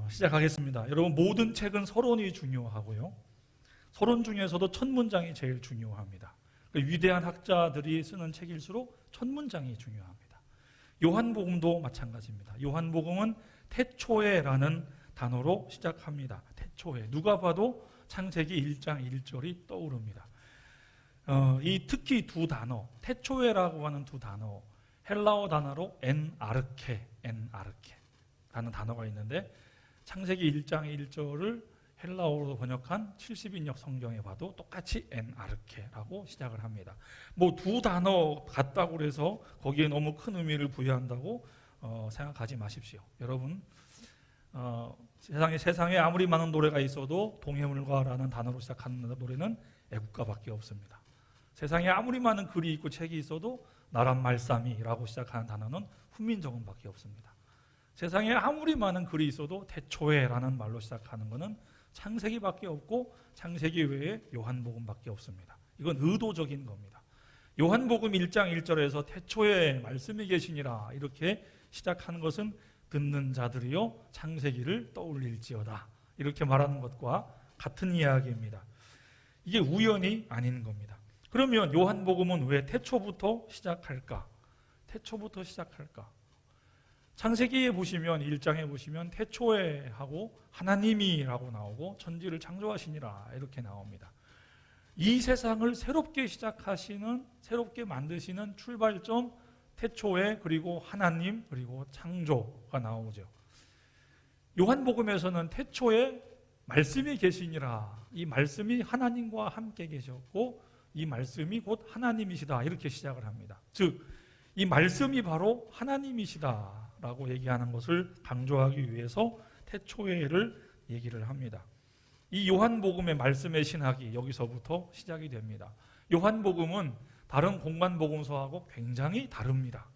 시작하겠습니다. 여러분, 모든 책은 서론이 중요하고요. 서론 중에서도 첫 문장이 제일 중요합니다. 위대한 학자들이 쓰는 책일수록 첫 문장이 중요합니다. 요한복음도 마찬가지입니다. 요한복음은 태초에라는 단어로 시작합니다. 태초에. 누가 봐도 창세기 1장 1절이 떠오릅니다. 특히 두 단어, 태초에라고 하는 두 단어, 헬라어 단어로 엔아르케라는 단어가 있는데, 창세기 1장 1절을 헬라어로 번역한 70인역 성경에 봐도 똑같이 엔아르케라고 시작을 합니다. 뭐 두 단어 같다고 해서 거기에 너무 큰 의미를 부여한다고 생각하지 마십시오. 여러분, 세상에 아무리 많은 노래가 있어도 동해물과라는 단어로 시작하는 노래는 애국가밖에 없습니다. 세상에 아무리 많은 글이 있고 책이 있어도 나란 말싸미라고 시작하는 단어는 훈민정음밖에 없습니다. 세상에 아무리 많은 글이 있어도 태초에라는 말로 시작하는 것은 창세기밖에 없고 창세기 외에 요한복음밖에 없습니다. 이건 의도적인 겁니다. 요한복음 1장 1절에서 태초에 말씀이 계시니라 이렇게 시작하는 것은 듣는 자들이요 창세기를 떠올릴지어다 이렇게 말하는 것과 같은 이야기입니다. 이게 우연이 아닌 겁니다. 그러면 요한복음은 왜 태초부터 시작할까? 태초부터 시작할까? 창세기에 보시면 1장에 보시면 태초에 하고 하나님이라고 나오고 천지를 창조하시니라 이렇게 나옵니다. 이 세상을 새롭게 시작하시는, 새롭게 만드시는 출발점 태초에, 그리고 하나님, 그리고 창조가 나오죠. 요한복음에서는 태초에 말씀이 계시니라, 이 말씀이 하나님과 함께 계셨고 이 말씀이 곧 하나님이시다 이렇게 시작을 합니다. 즉 이 말씀이 바로 하나님이시다라고 얘기하는 것을 강조하기 위해서 태초에를 얘기를 합니다. 이 요한복음의 말씀의 신학이 여기서부터 시작이 됩니다. 요한복음은 다른 공관복음서하고 굉장히 다릅니다.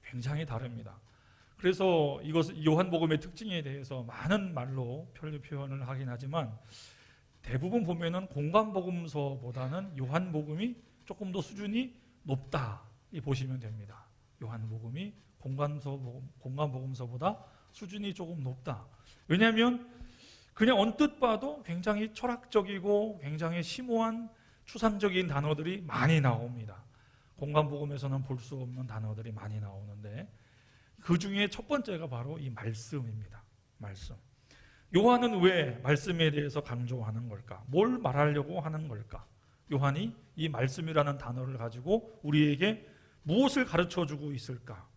굉장히 다릅니다. 그래서 이것 요한복음의 특징에 대해서 많은 말로 표현을 하긴 하지만 대부분 보면은 공관복음서보다는 요한복음이 조금 더 수준이 높다 이 보시면 됩니다. 요한복음이 공관복음서보다 수준이 조금 높다. 왜냐하면 그냥 언뜻 봐도 굉장히 철학적이고 굉장히 심오한 추상적인 단어들이 많이 나옵니다. 공관복음에서는 볼 수 없는 단어들이 많이 나오는데 그 중에 첫 번째가 바로 이 말씀입니다. 말씀. 요한은 왜 말씀에 대해서 강조하는 걸까? 뭘 말하려고 하는 걸까? 요한이 이 말씀이라는 단어를 가지고 우리에게 무엇을 가르쳐주고 있을까?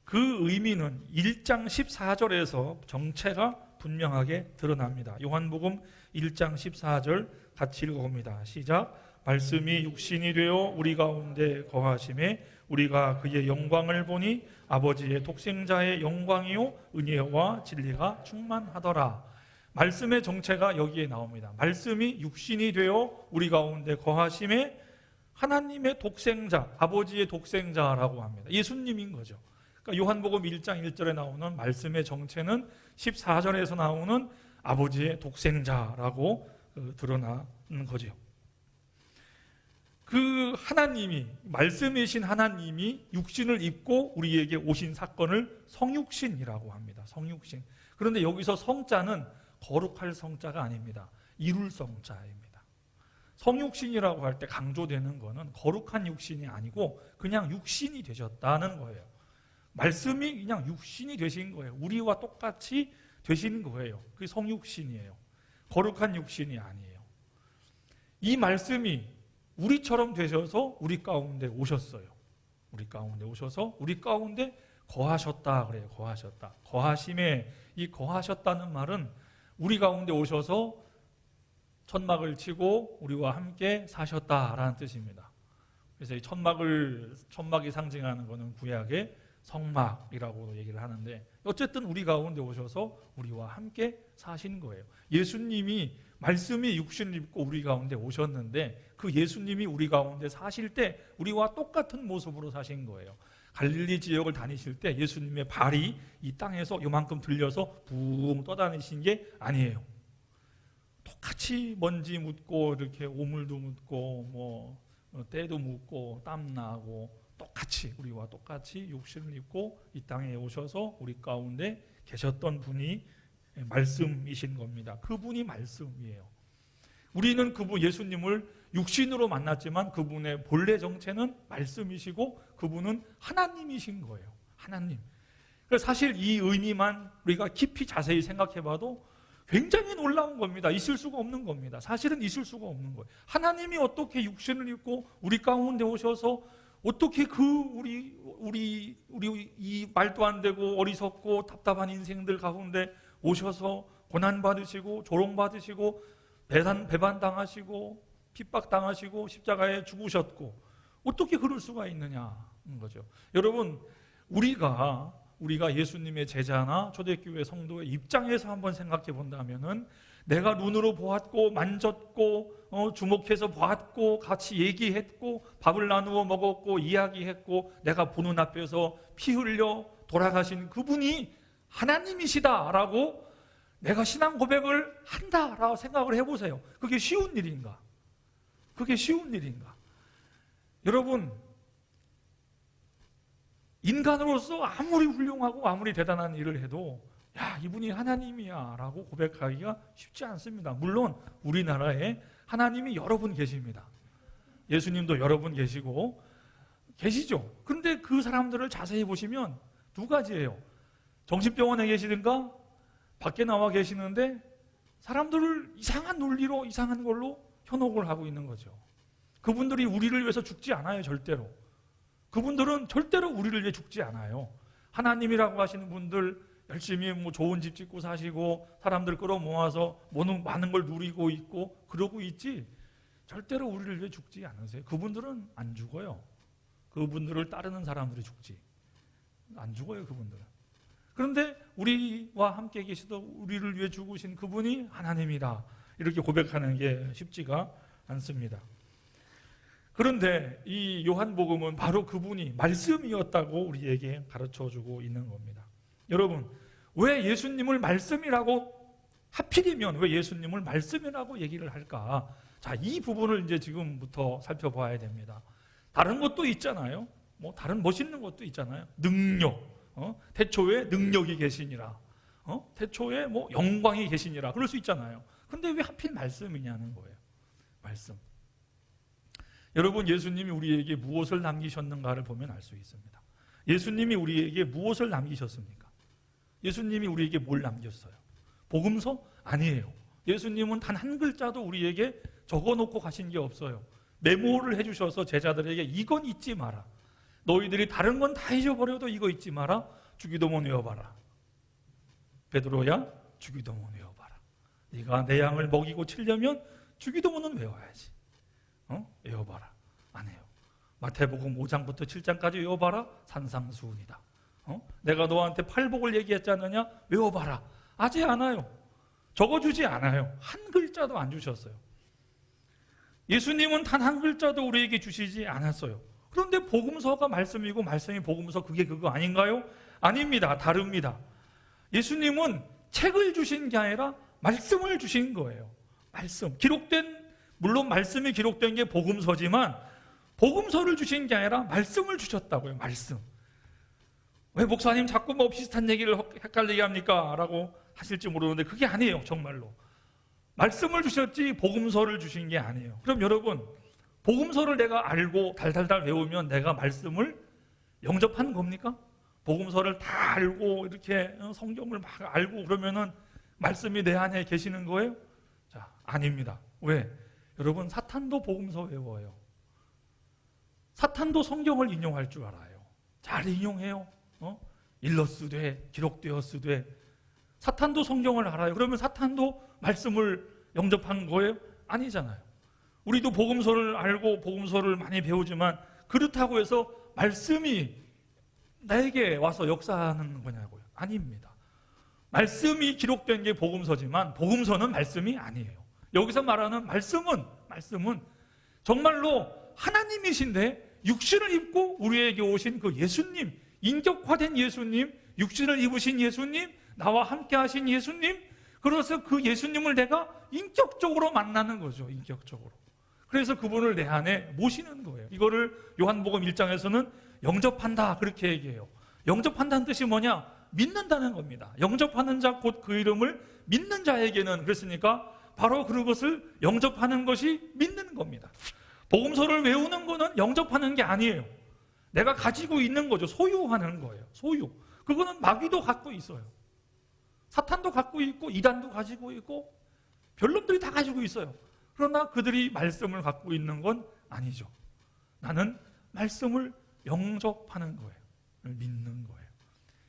그 의미는 1장 14절에서 정체가 분명하게 드러납니다. 요한복음 1장 14절 같이 읽어봅니다. 시작. 말씀이 육신이 되어 우리 가운데 거하심에 우리가 그의 영광을 보니 아버지의 독생자의 영광이요 은혜와 진리가 충만하더라. 말씀의 정체가 여기에 나옵니다. 말씀이 육신이 되어 우리 가운데 거하심에 하나님의 독생자, 아버지의 독생자라고 합니다. 예수님인 거죠. 그러니까 요한복음 1장 1절에 나오는 말씀의 정체는 14절에서 나오는 아버지의 독생자라고 드러나는 거죠. 그 하나님이, 말씀이신 하나님이 육신을 입고 우리에게 오신 사건을 성육신이라고 합니다. 성육신. 그런데 여기서 성자는 거룩할 성자가 아닙니다. 이룰 성자입니다. 성육신이라고 할 때 강조되는 것은 거룩한 육신이 아니고 그냥 육신이 되셨다는 거예요. 말씀이 그냥 육신이 되신 거예요. 우리와 똑같이 되신 거예요. 그게 성육신이에요. 거룩한 육신이 아니에요. 이 말씀이 우리처럼 되셔서 우리 가운데 오셨어요. 우리 가운데 오셔서 우리 가운데 거하셨다 그래요. 거하셨다. 거하심에, 이 거하셨다는 말은 우리 가운데 오셔서 천막을 치고 우리와 함께 사셨다라는 뜻입니다. 그래서 이 천막이 상징하는 것은 구약의 성막이라고 얘기를 하는데, 어쨌든 우리 가운데 오셔서 우리와 함께 사신 거예요. 예수님이, 말씀이 육신을 입고 우리 가운데 오셨는데 그 예수님이 우리 가운데 사실 때 우리와 똑같은 모습으로 사신 거예요. 갈릴리 지역을 다니실 때 예수님의 발이 이 땅에서 요만큼 들려서 붕 떠다니신 게 아니에요. 똑같이 먼지 묻고 이렇게 오물도 묻고 뭐 때도 묻고 땀 나고 똑같이, 우리와 똑같이 육신을 입고 이 땅에 오셔서 우리 가운데 계셨던 분이 말씀이신 겁니다. 그분이 말씀이에요. 우리는 그분 예수님을 육신으로 만났지만 그분의 본래 정체는 말씀이시고 그분은 하나님이신 거예요. 하나님. 그래서 사실 이 의미만 우리가 깊이 자세히 생각해봐도 굉장히 놀라운 겁니다. 있을 수가 없는 겁니다. 사실은 있을 수가 없는 거예요. 하나님이 어떻게 육신을 입고 우리 가운데 오셔서 어떻게 우리 이 말도 안 되고 어리석고 답답한 인생들 가운데 오셔서 고난받으시고 조롱받으시고 배반당하시고 핍박당하시고 십자가에 죽으셨고 어떻게 그럴 수가 있느냐는 거죠. 여러분 우리가 예수님의 제자나 초대교회 성도의 입장에서 한번 생각해 본다면은 내가 눈으로 보았고 만졌고 주목해서 보았고 같이 얘기했고 밥을 나누어 먹었고 이야기했고 내가 보는 앞에서 피 흘려 돌아가신 그분이 하나님이시다라고 내가 신앙 고백을 한다라고 생각을 해보세요. 그게 쉬운 일인가? 그게 쉬운 일인가? 여러분 인간으로서 아무리 훌륭하고 아무리 대단한 일을 해도 야 이분이 하나님이야 라고 고백하기가 쉽지 않습니다. 물론 우리나라에 하나님이 여러 분 계십니다. 예수님도 여러 분 계시죠. 그런데 그 사람들을 자세히 보시면 두 가지예요. 정신병원에 계시든가 밖에 나와 계시는데 사람들을 이상한 논리로 이상한 걸로 현혹을 하고 있는 거죠. 그분들이 우리를 위해서 죽지 않아요. 절대로. 그분들은 절대로 우리를 위해 죽지 않아요. 하나님이라고 하시는 분들 열심히 좋은 집 짓고 사시고 사람들 끌어모아서 많은 걸 누리고 있고 그러고 있지 절대로 우리를 위해 죽지 않으세요. 그분들은 안 죽어요. 그분들을 따르는 사람들이 죽지 안 죽어요. 그분들은. 그런데 우리와 함께 계시던 우리를 위해 죽으신 그분이 하나님이다 이렇게 고백하는 게 쉽지가 않습니다. 그런데 이 요한복음은 바로 그분이 말씀이었다고 우리에게 가르쳐주고 있는 겁니다. 여러분 왜 예수님을 말씀이라고 하필이면 왜 예수님을 말씀이라고 얘기를 할까? 자, 이 부분을 이제 지금부터 살펴봐야 됩니다. 다른 것도 있잖아요. 다른 멋있는 것도 있잖아요. 능력, 태초에 능력이 계시니라, 태초에 영광이 계시니라 그럴 수 있잖아요. 그런데 왜 하필 말씀이냐는 거예요. 말씀. 여러분 예수님이 우리에게 무엇을 남기셨는가를 보면 알 수 있습니다. 예수님이 우리에게 무엇을 남기셨습니까? 예수님이 우리에게 뭘 남겼어요? 복음서? 아니에요. 예수님은 단 한 글자도 우리에게 적어놓고 가신 게 없어요. 메모를 해주셔서 제자들에게 이건 잊지 마라. 너희들이 다른 건 다 잊어버려도 이거 잊지 마라. 주기도문 외워봐라. 베드로야 주기도문 외워봐라. 네가 내 양을 먹이고 치려면 주기도문은 외워야지. 외워봐라. 안 해요. 마태복음 5장부터 7장까지 외워봐라. 산상수훈이다. 내가 너한테 팔복을 얘기했지 않느냐? 외워봐라. 하지 않아요. 적어주지 않아요. 한 글자도 안 주셨어요. 예수님은 단 한 글자도 우리에게 주시지 않았어요. 그런데 복음서가 말씀이고 말씀이 복음서 그게 그거 아닌가요? 아닙니다. 다릅니다. 예수님은 책을 주신 게 아니라 말씀을 주신 거예요. 말씀. 물론 말씀이 기록된 게 복음서지만 복음서를 주신 게 아니라 말씀을 주셨다고요. 말씀. 왜 목사님 자꾸 비슷한 얘기를 헷갈리게 합니까? 라고 하실지 모르는데 그게 아니에요. 정말로. 말씀을 주셨지 복음서를 주신 게 아니에요. 그럼 여러분 복음서를 내가 알고 달달달 외우면 내가 말씀을 영접한 겁니까? 복음서를 다 알고 이렇게 성경을 막 알고 그러면은 말씀이 내 안에 계시는 거예요? 자, 아닙니다. 왜? 여러분 사탄도 복음서 외워요. 사탄도 성경을 인용할 줄 알아요. 잘 인용해요. 일러스되 기록되었으되 사탄도 성경을 알아요. 그러면 사탄도 말씀을 영접한 거예요? 아니잖아요. 우리도 복음서를 알고 복음서를 많이 배우지만 그렇다고 해서 말씀이 나에게 와서 역사하는 거냐고요? 아닙니다. 말씀이 기록된 게 복음서지만 복음서는 말씀이 아니에요. 여기서 말하는 말씀은 정말로 하나님이신데 육신을 입고 우리에게 오신 그 예수님, 인격화된 예수님, 육신을 입으신 예수님, 나와 함께 하신 예수님, 그래서 그 예수님을 내가 인격적으로 만나는 거죠. 인격적으로. 그래서 그분을 내 안에 모시는 거예요. 이거를 요한복음 1장에서는 영접한다 그렇게 얘기해요. 영접한다는 뜻이 뭐냐? 믿는다는 겁니다. 영접하는 자 곧 그 이름을 믿는 자에게는, 그랬으니까 바로 그것을 영접하는 것이 믿는 겁니다. 복음서를 외우는 거는 영접하는 게 아니에요. 내가 가지고 있는 거죠. 소유하는 거예요. 소유. 그거는 마귀도 갖고 있어요. 사탄도 갖고 있고 이단도 가지고 있고 별놈들이 다 가지고 있어요. 그러나 그들이 말씀을 갖고 있는 건 아니죠. 나는 말씀을 영접하는 거예요. 믿는 거예요.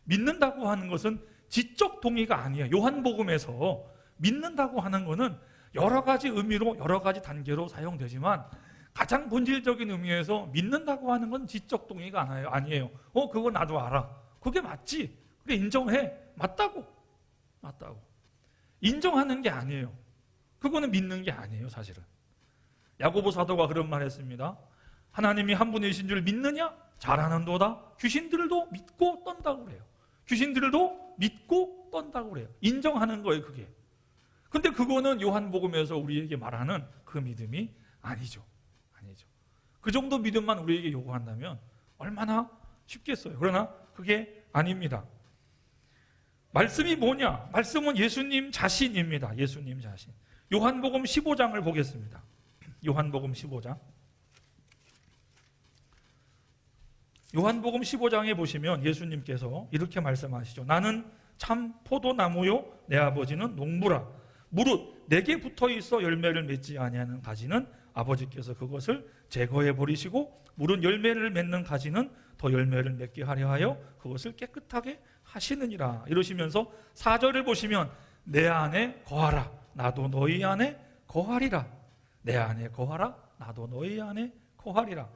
믿는다고 하는 것은 지적 동의가 아니에요. 요한복음에서 믿는다고 하는 것은 여러 가지 의미로 여러 가지 단계로 사용되지만 가장 본질적인 의미에서 믿는다고 하는 건 지적 동의가 아니에요. 그거 나도 알아. 그게 맞지. 그래, 인정해. 맞다고. 인정하는 게 아니에요. 그거는 믿는 게 아니에요, 사실은. 야고보 사도가 그런 말 했습니다. 하나님이 한 분이신 줄 믿느냐? 잘하는도다. 귀신들도 믿고 떤다고 그래요. 귀신들도 믿고 떤다고 그래요. 인정하는 거예요, 그게. 근데 그거는 요한복음에서 우리에게 말하는 그 믿음이 아니죠. 그 정도 믿음만 우리에게 요구한다면 얼마나 쉽겠어요. 그러나 그게 아닙니다. 말씀이 뭐냐? 말씀은 예수님 자신입니다. 예수님 자신. 요한복음 15장을 보겠습니다. 요한복음 15장. 요한복음 15장에 보시면 예수님께서 이렇게 말씀하시죠. 나는 참 포도나무요 내 아버지는 농부라. 무릇 내게 붙어 있어 열매를 맺지 아니하는 가지는 아버지께서 그것을 제거해 버리시고 무릇 열매를 맺는 가지는 더 열매를 맺게 하려 하여 그것을 깨끗하게 하시느니라. 이러시면서 4절을 보시면 내 안에 거하라 나도 너희 안에 거하리라. 내 안에 거하라 나도 너희 안에 거하리라.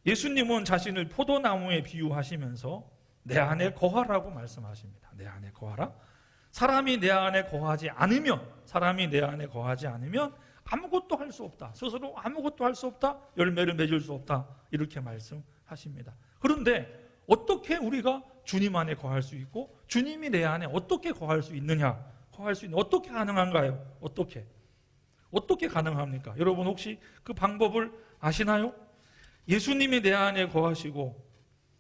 예수님은 자신을 포도나무에 비유하시면서 내 안에 거하라고 말씀하십니다. 내 안에 거하라. 사람이 내 안에 거하지 않으면 아무것도 할 수 없다. 스스로 아무것도 할 수 없다. 열매를 맺을 수 없다. 이렇게 말씀하십니다. 그런데 어떻게 우리가 주님 안에 거할 수 있고 주님이 내 안에 어떻게 거할 수 있느냐? 어떻게 가능한가요? 어떻게 가능합니까? 여러분 혹시 그 방법을 아시나요? 예수님이 내 안에 거하시고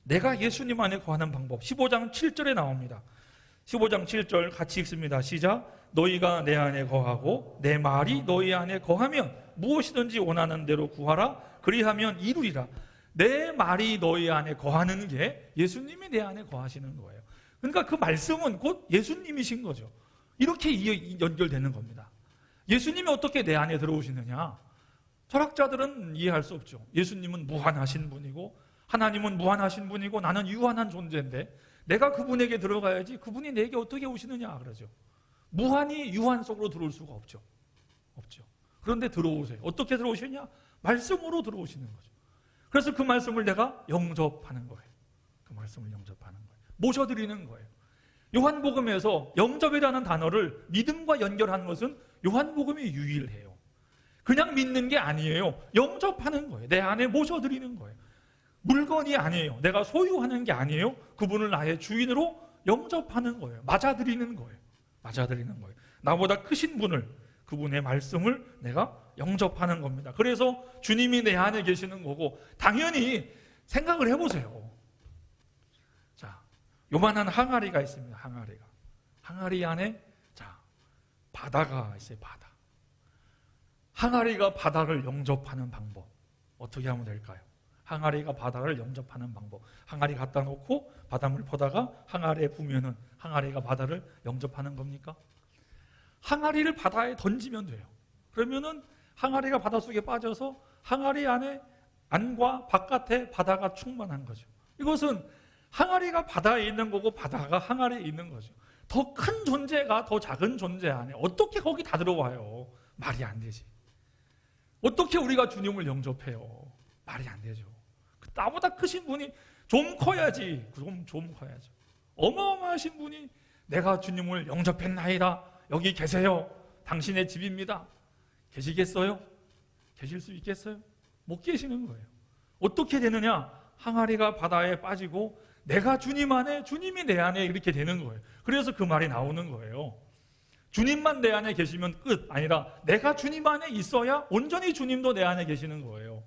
내가 예수님 안에 거하는 방법 15장 7절에 나옵니다. 15장 7절 같이 읽습니다. 시작. 너희가 내 안에 거하고 내 말이 너희 안에 거하면 무엇이든지 원하는 대로 구하라. 그리하면 이루리라. 내 말이 너희 안에 거하는 게 예수님이 내 안에 거하시는 거예요. 그러니까 그 말씀은 곧 예수님이신 거죠. 이렇게 연결되는 겁니다. 예수님이 어떻게 내 안에 들어오시느냐? 철학자들은 이해할 수 없죠. 예수님은 무한하신 분이고 하나님은 무한하신 분이고 나는 유한한 존재인데 내가 그분에게 들어가야지 그분이 내게 어떻게 오시느냐 그러죠. 무한이 유한 속으로 들어올 수가 없죠. 그런데 들어오세요. 어떻게 들어오시냐? 말씀으로 들어오시는 거죠. 그래서 그 말씀을 내가 영접하는 거예요. 모셔드리는 거예요. 요한복음에서 영접이라는 단어를 믿음과 연결하는 것은 요한복음이 유일해요. 그냥 믿는 게 아니에요. 영접하는 거예요. 내 안에 모셔드리는 거예요. 물건이 아니에요. 내가 소유하는 게 아니에요. 그분을 나의 주인으로 영접하는 거예요. 맞아들이는 거예요. 나보다 크신 분을, 그분의 말씀을 내가 영접하는 겁니다. 그래서 주님이 내 안에 계시는 거고, 당연히 생각을 해보세요. 자, 요만한 항아리가 있습니다. 항아리 안에 바다가 있어요. 항아리가 바다를 영접하는 방법 어떻게 하면 될까요? 항아리가 바다를 영접하는 방법. 항아리 갖다 놓고 바닷물 퍼다가 항아리에 부으면은 항아리가 바다를 영접하는 겁니까? 항아리를 바다에 던지면 돼요. 그러면은 항아리가 바닷속에 빠져서 항아리 안과 바깥에 바다가 충만한 거죠. 이것은 항아리가 바다에 있는 거고 바다가 항아리에 있는 거죠. 더 큰 존재가 더 작은 존재 안에 어떻게 거기 다 들어와요? 말이 안 되지. 어떻게 우리가 주님을 영접해요? 말이 안 되죠. 나보다 크신 분이 좀 커야지. 좀 커야죠. 어마어마하신 분이 내가 주님을 영접했나이다. 여기 계세요. 당신의 집입니다. 계시겠어요? 계실 수 있겠어요? 못 계시는 거예요. 어떻게 되느냐? 항아리가 바다에 빠지고 내가 주님 안에, 주님이 내 안에 이렇게 되는 거예요. 그래서 그 말이 나오는 거예요. 주님만 내 안에 계시면 끝 아니라 내가 주님 안에 있어야 온전히 주님도 내 안에 계시는 거예요.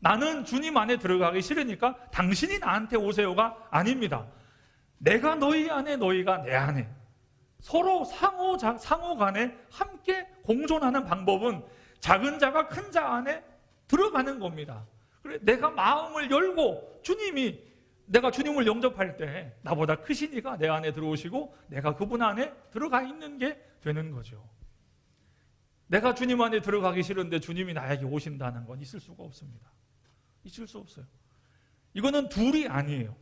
나는 주님 안에 들어가기 싫으니까 당신이 나한테 오세요가 아닙니다. 내가 너희 안에 너희가 내 안에 서로 상호 간에 함께 공존하는 방법은 작은 자가 큰 자 안에 들어가는 겁니다. 그래, 내가 마음을 열고 내가 주님을 영접할 때 나보다 크신 이가 내 안에 들어오시고 내가 그분 안에 들어가 있는 게 되는 거죠. 내가 주님 안에 들어가기 싫은데 주님이 나에게 오신다는 건 있을 수가 없습니다. 있을 수 없어요. 이거는 둘이 아니에요.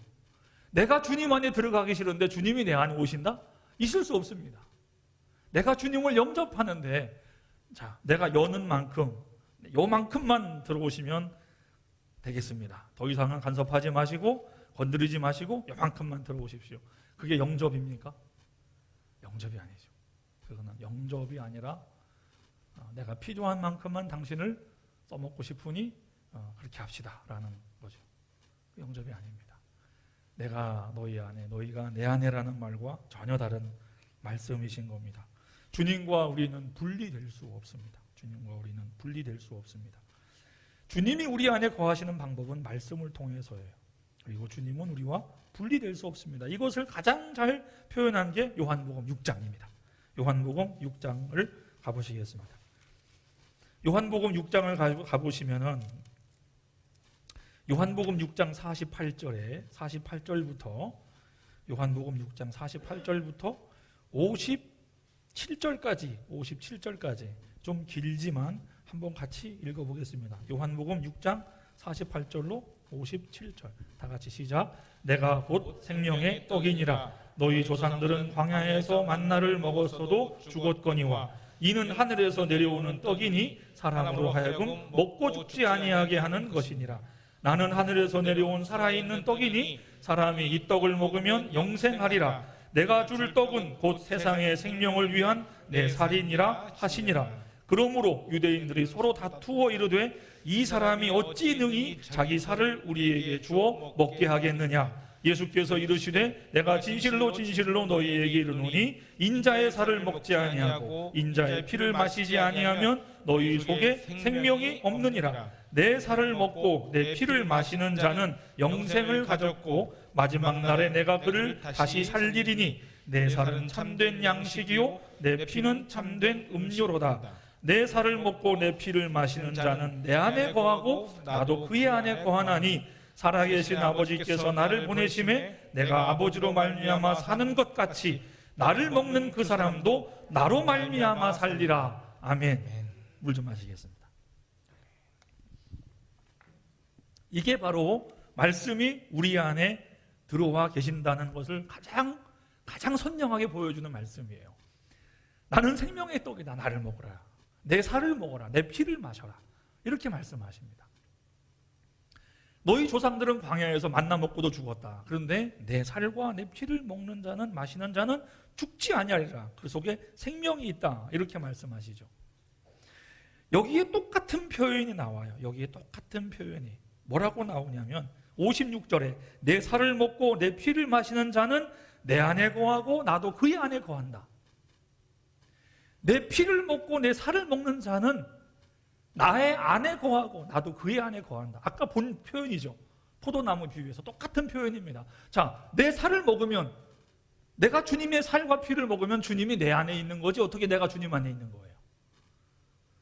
내가 주님 안에 들어가기 싫은데 주님이 내 안에 오신다? 있을 수 없습니다. 내가 주님을 영접하는데 자, 내가 여는 만큼 요만큼만 들어오시면 되겠습니다. 더 이상은 간섭하지 마시고 건드리지 마시고 요만큼만 들어오십시오. 그게 영접입니까? 영접이 아니죠. 그거는 영접이 아니라 내가 필요한 만큼만 당신을 써먹고 싶으니 그렇게 합시다 라는 거죠. 영접이 아닙니다. 내가 너희 안에 너희가 내 안에라는 말과 전혀 다른 말씀이신 겁니다. 주님과 우리는 분리될 수 없습니다. 주님과 우리는 분리될 수 없습니다. 주님이 우리 안에 거하시는 방법은 말씀을 통해서예요. 그리고 주님은 우리와 분리될 수 없습니다. 이것을 가장 잘 표현한 게 요한복음 6장입니다. 요한복음 6장을 가보시겠습니다. 요한복음 6장을 가보시면은 요한복음 6장 48절부터 요한복음 6장 48절부터 57절까지 좀 길지만 한번 같이 읽어보겠습니다. 요한복음 6장 48절로 57절 다 같이 시작. 내가 곧 생명의 떡이니라. 너희 조상들은 광야에서 만나를 먹었어도 죽었거니와 이는 하늘에서 내려오는 떡이니 사람으로 하여금 먹고 죽지 아니하게 하는 것이니라. 나는 하늘에서 내려온 살아있는 떡이니 사람이 이 떡을 먹으면 영생하리라. 내가 줄 떡은 곧 세상의 생명을 위한 내 살이니라 하시니라. 그러므로 유대인들이 서로 다투어 이르되 이 사람이 어찌 능히 자기 살을 우리에게 주어 먹게 하겠느냐. 예수께서 이르시되 내가 진실로 진실로 너희에게 이르노니 인자의 살을 먹지 아니하고 인자의 피를 마시지 아니하면 너희 속에 생명이 없느니라. 내 살을 먹고 내 피를 마시는 자는 영생을 가졌고 마지막 날에 내가 그를 다시 살리리니 내 살은 참된 양식이요 내 피는 참된 음료로다. 내 살을 먹고 내 피를 마시는 자는 내 안에 거하고 나도 그의 안에 거하나니 살아계신 아버지께서 나를 보내심에 내가 아버지로 말미암아 사는 것 같이 나를 먹는 그 사람도 나로 말미암아 살리라. 아멘. 물 좀 마시겠습니다. 이게 바로 말씀이 우리 안에 들어와 계신다는 것을 가장 선명하게 보여주는 말씀이에요. 나는 생명의 떡이다. 나를 먹으라. 내 살을 먹어라. 내 피를 마셔라. 이렇게 말씀하십니다. 너희 조상들은 광야에서 만나 먹고도 죽었다. 그런데 내 살과 내 피를 먹는 자는 마시는 자는 죽지 아니하리라. 그 속에 생명이 있다. 이렇게 말씀하시죠. 여기에 똑같은 표현이 나와요. 여기에 똑같은 표현이 뭐라고 나오냐면 56절에 내 살을 먹고 내 피를 마시는 자는 내 안에 거하고 나도 그의 안에 거한다. 내 피를 먹고 내 살을 먹는 자는 나의 안에 거하고 나도 그의 안에 거한다. 아까 본 표현이죠. 포도나무 비유에서 똑같은 표현입니다. 자, 내 살을 먹으면 내가 주님의 살과 피를 먹으면 주님이 내 안에 있는 거지 어떻게 내가 주님 안에 있는 거예요?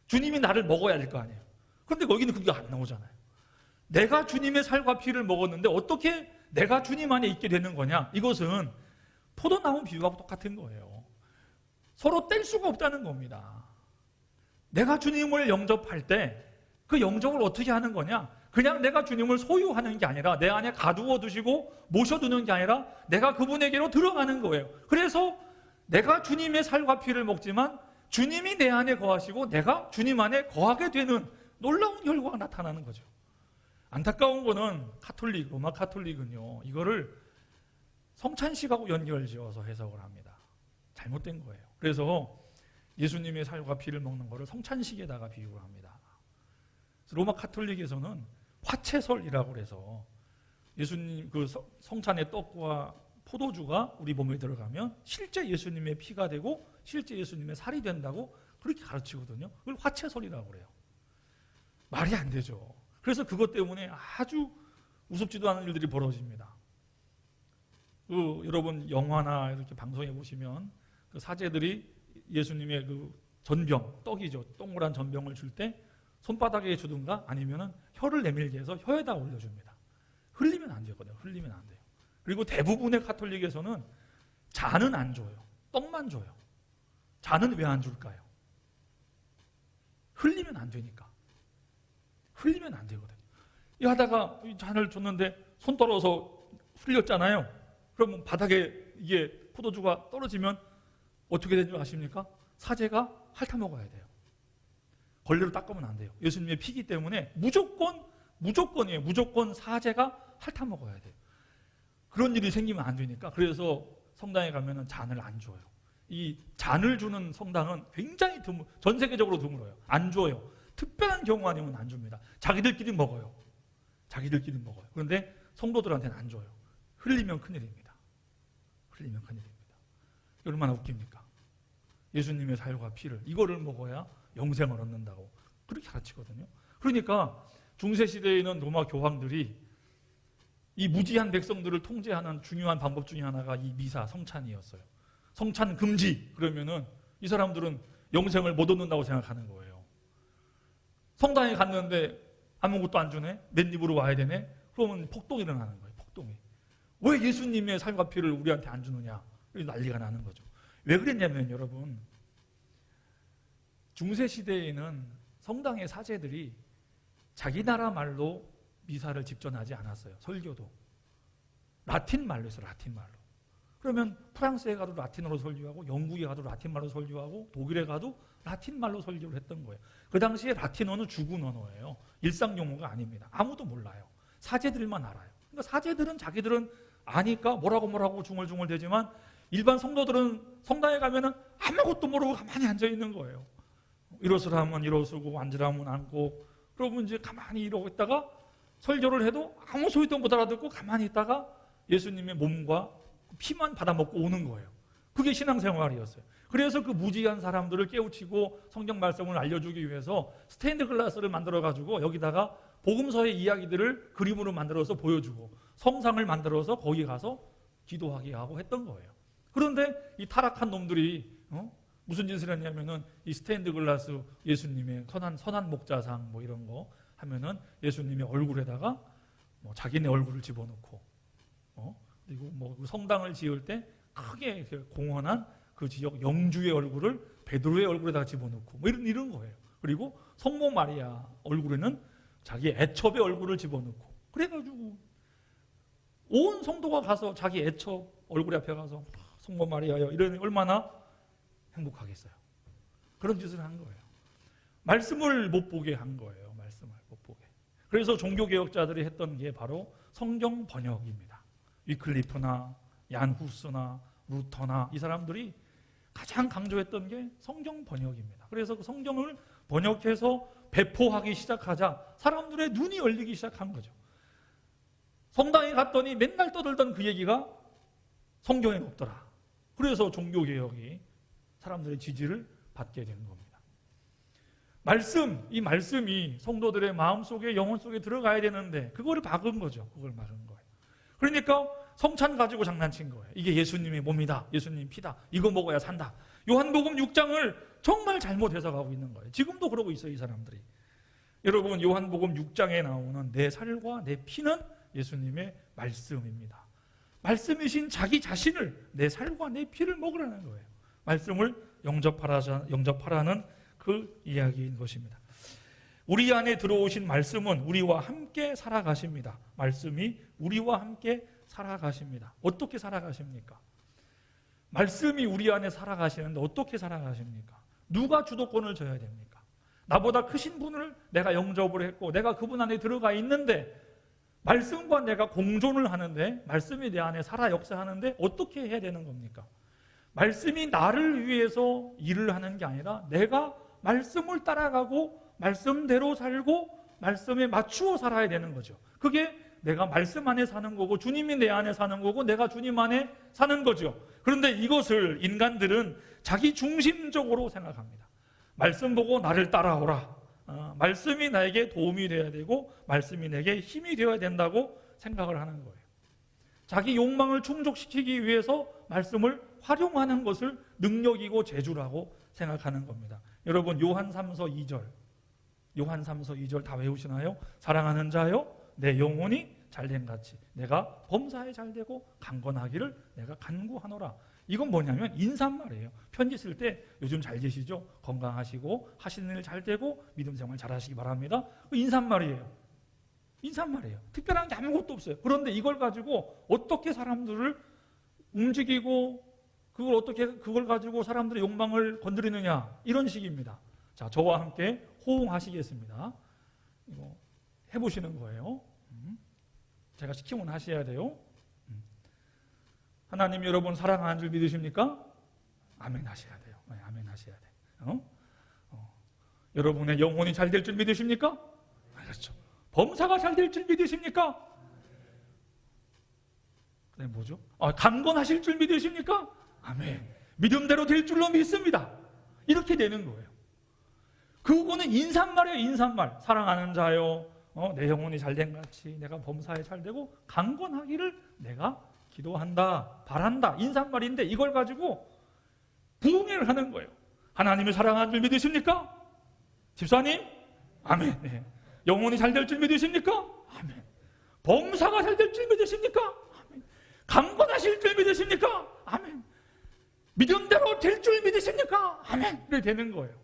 주님이 나를 먹어야 될 거 아니에요. 그런데 거기는 그게 안 나오잖아요. 내가 주님의 살과 피를 먹었는데 어떻게 내가 주님 안에 있게 되는 거냐? 이것은 포도나무 비유하고 똑같은 거예요. 서로 뗄 수가 없다는 겁니다. 내가 주님을 영접할 때 그 영접을 어떻게 하는 거냐? 그냥 내가 주님을 소유하는 게 아니라 내 안에 가두어 두시고 모셔두는 게 아니라 내가 그분에게로 들어가는 거예요. 그래서 내가 주님의 살과 피를 먹지만 주님이 내 안에 거하시고 내가 주님 안에 거하게 되는 놀라운 결과가 나타나는 거죠. 안타까운 거는 로마 카톨릭은요 이거를 성찬식하고 연결지어서 해석을 합니다. 잘못된 거예요. 그래서 예수님의 살과 피를 먹는 거를 성찬식에다가 비유를 합니다. 로마 카톨릭에서는 화채설이라고 해서 예수님 그 성찬의 떡과 포도주가 우리 몸에 들어가면 실제 예수님의 피가 되고 실제 예수님의 살이 된다고 그렇게 가르치거든요. 그걸 화채설이라고 그래요. 말이 안 되죠. 그래서 그것 때문에 아주 우습지도 않은 일들이 벌어집니다. 여러분 영화나 이렇게 방송에 보시면 그 사제들이 예수님의 그 전병, 떡이죠. 동그란 전병을 줄 때 손바닥에 주든가 아니면은 혀를 내밀게 해서 혀에다 올려줍니다. 흘리면 안 되거든요. 흘리면 안 돼요. 그리고 대부분의 가톨릭에서는 잔은 안 줘요. 떡만 줘요. 잔은 왜 안 줄까요? 흘리면 안 되니까. 흘리면 안 되거든요. 이 하다가 잔을 줬는데 손 떨어서 흘렸잖아요. 그러면 바닥에 이게 포도주가 떨어지면 어떻게 되는 줄 아십니까? 사제가 핥아먹어야 돼요. 걸레로 닦으면 안 돼요. 예수님의 피기 때문에 무조건이에요. 무조건 사제가 핥아먹어야 돼요. 그런 일이 생기면 안 되니까. 그래서 성당에 가면은 잔을 안 줘요. 이 잔을 주는 성당은 굉장히 전 세계적으로 드물어요. 안 줘요. 특별한 경우 아니면 안 줍니다. 자기들끼리 먹어요. 자기들끼리 먹어요. 그런데 성도들한테는 안 줘요. 흘리면 큰일입니다. 흘리면 큰일입니다. 얼마나 웃깁니까? 예수님의 살과 피를 이거를 먹어야 영생을 얻는다고 그렇게 가르치거든요. 그러니까 중세시대에는 로마 교황들이 이 무지한 백성들을 통제하는 중요한 방법 중에 하나가 이 미사, 성찬이었어요. 성찬 금지 그러면은 이 사람들은 영생을 못 얻는다고 생각하는 거예요. 성당에 갔는데 아무것도 안 주네? 맨입으로 와야 되네? 그러면 폭동이 일어나는 거예요. 폭동이. 왜 예수님의 살과 피를 우리한테 안 주느냐? 난리가 나는 거죠. 왜 그랬냐면 여러분, 중세시대에는 성당의 사제들이 자기 나라 말로 미사를 집전하지 않았어요. 설교도. 라틴 말로 했어요. 라틴 말로. 그러면 프랑스에 가도 라틴어로 설교하고 영국에 가도 라틴 말로 설교하고 독일에 가도 라틴 말로 설교를 했던 거예요. 그 당시에 라틴어는 죽은 언어예요. 일상 용어가 아닙니다. 아무도 몰라요. 사제들만 알아요. 그러니까 사제들은 자기들은 아니까 뭐라고 중얼중얼 대지만 일반 성도들은 성당에 가면은 아무것도 모르고 가만히 앉아 있는 거예요. 일어서라 하면 일어서고 앉으라 하면 앉고 그러면 이제 가만히 이러고 있다가 설교를 해도 아무 소리도 못 알아듣고 가만히 있다가 예수님의 몸과 피만 받아먹고 오는 거예요. 그게 신앙생활이었어요. 그래서 그 무지한 사람들을 깨우치고 성경 말씀을 알려주기 위해서 스테인드 글라스를 만들어가지고 여기다가 복음서의 이야기들을 그림으로 만들어서 보여주고 성상을 만들어서 거기 가서 기도하게 하고 했던 거예요. 그런데 이 타락한 놈들이 무슨 짓을 했냐면은 이 스테인드 글라스 예수님의 선한 목자상 뭐 이런 거 하면은 예수님의 얼굴에다가 뭐 자기네 얼굴을 집어넣고 그리고 뭐 성당을 지을 때 크게 공헌한 그 지역 영주의 얼굴을 베드로의 얼굴에다가 집어넣고 뭐 이런 거예요. 그리고 성모 마리아 얼굴에는 자기 애첩의 얼굴을 집어넣고 그래가지고 온 성도가 가서 자기 애첩 얼굴 앞에 가서 성모 마리아여 이러니 얼마나 행복하겠어요. 그런 짓을 한 거예요. 말씀을 못 보게 한 거예요. 말씀을 못 보게. 그래서 종교개혁자들이 했던 게 바로 성경 번역입니다. 위클리프나 얀 후스나 루터나 이 사람들이 가장 강조했던 게 성경 번역입니다. 그래서 그 성경을 번역해서 배포하기 시작하자 사람들의 눈이 열리기 시작한 거죠. 성당에 갔더니 맨날 떠들던 그 얘기가 성경에 없더라. 그래서 종교개혁이 사람들의 지지를 받게 된 겁니다. 이 말씀이 성도들의 마음속에 영혼 속에 들어가야 되는데 그거를 막은 거죠. 그걸 막은 거예요. 그러니까 성찬 가지고 장난친 거예요. 이게 예수님의 몸이다. 예수님 피다. 이거 먹어야 산다. 요한복음 6장을 정말 잘못 해석하고 있는 거예요. 지금도 그러고 있어요. 이 사람들이. 여러분 요한복음 6장에 나오는 내 살과 내 피는 예수님의 말씀입니다. 말씀이신 자기 자신을 내 살과 내 피를 먹으라는 거예요. 말씀을 영접하라는 그 이야기인 것입니다. 우리 안에 들어오신 말씀은 우리와 함께 살아가십니다. 말씀이 우리와 함께 살아가십니다. 어떻게 살아가십니까? 말씀이 우리 안에 살아가시는데 어떻게 살아가십니까? 누가 주도권을 져야 됩니까? 나보다 크신 분을 내가 영접을 했고 내가 그분 안에 들어가 있는데 말씀과 내가 공존을 하는데 말씀이 내 안에 살아 역사하는데 어떻게 해야 되는 겁니까? 말씀이 나를 위해서 일을 하는 게 아니라 내가 말씀을 따라가고 말씀대로 살고 말씀에 맞추어 살아야 되는 거죠. 그게 내가 말씀 안에 사는 거고 주님이 내 안에 사는 거고 내가 주님 안에 사는 거죠. 그런데 이것을 인간들은 자기 중심적으로 생각합니다. 말씀 보고 나를 따라오라. 말씀이 나에게 도움이 되어야 되고 말씀이 내게 힘이 되어야 된다고 생각을 하는 거예요. 자기 욕망을 충족시키기 위해서 말씀을 활용하는 것을 능력이고 재주라고 생각하는 겁니다. 여러분 요한 3서 2절 다 외우시나요? 사랑하는 자여 내 영혼이 잘된 같이 내가 범사에 잘되고 강건하기를 내가 간구하노라. 이건 뭐냐면 인사말이에요. 편지 쓸 때 요즘 잘 계시죠? 건강하시고 하시는 일 잘 되고 믿음 생활 잘 하시기 바랍니다. 인사말이에요. 인사말이에요. 특별한 게 아무것도 없어요. 그런데 이걸 가지고 어떻게 사람들을 움직이고 그걸 가지고 사람들의 욕망을 건드리느냐 이런 식입니다. 자, 저와 함께 호응하시겠습니다. 이거 해보시는 거예요. 제가 시키면 하셔야 돼요. 하나님 여러분 사랑하는 줄 믿으십니까? 아멘 하셔야 돼요. 네, 아멘 하셔야 돼요. 여러분의 영혼이 잘 될 줄 믿으십니까? 그렇죠. 범사가 잘 될 줄 믿으십니까? 네, 뭐죠? 강건하실 줄 믿으십니까? 아멘. 믿음대로 될 줄로 믿습니다. 이렇게 되는 거예요. 그거는 인사말이에요. 인사말. 사랑하는 자요 내 영혼이 잘된 같이 내가 범사에 잘되고 강건하기를 내가 기도한다, 바란다. 인사말인데 이걸 가지고 부흥회를 하는 거예요. 하나님을 사랑하는 줄 믿으십니까? 집사님? 아멘. 네. 영혼이 잘 될 줄 믿으십니까? 아멘. 범사가 잘 될 줄 믿으십니까? 아멘. 강건하실 줄 믿으십니까? 아멘. 믿음대로 될 줄 믿으십니까? 아멘. 이렇게 되는 거예요.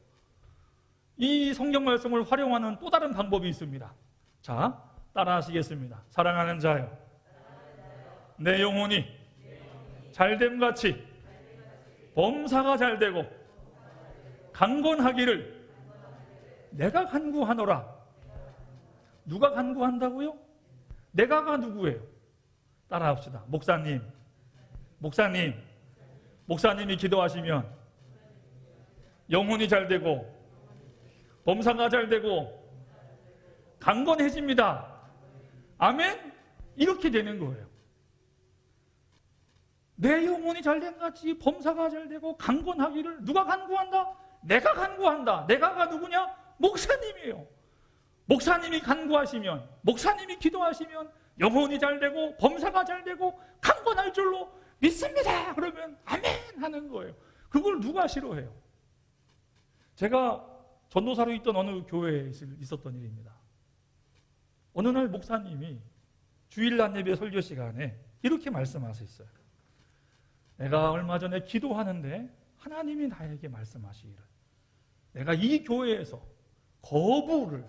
이 성경 말씀을 활용하는 또 다른 방법이 있습니다. 자, 따라 하시겠습니다. 사랑하는 자요 내 영혼이 잘됨같이 범사가 잘되고 강건하기를 내가 간구하노라. 누가 간구한다고요? 내가가 누구예요? 따라합시다. 목사님이 기도하시면 영혼이 잘되고 범사가 잘되고 강건해집니다. 아멘? 이렇게 되는 거예요. 내 영혼이 잘된 같이 범사가 잘되고 강건하기를 누가 간구한다? 내가 간구한다. 내가가 누구냐? 목사님이에요. 목사님이 간구하시면, 목사님이 기도하시면 영혼이 잘되고 범사가 잘되고 강건할 줄로 믿습니다. 그러면 아멘 하는 거예요. 그걸 누가 싫어해요? 제가 전도사로 있던 어느 교회에 있었던 일입니다. 어느 날 목사님이 주일날 예배 설교 시간에 이렇게 말씀하셨어요. 내가 얼마 전에 기도하는데 하나님이 나에게 말씀하시기를 내가 이 교회에서 거부를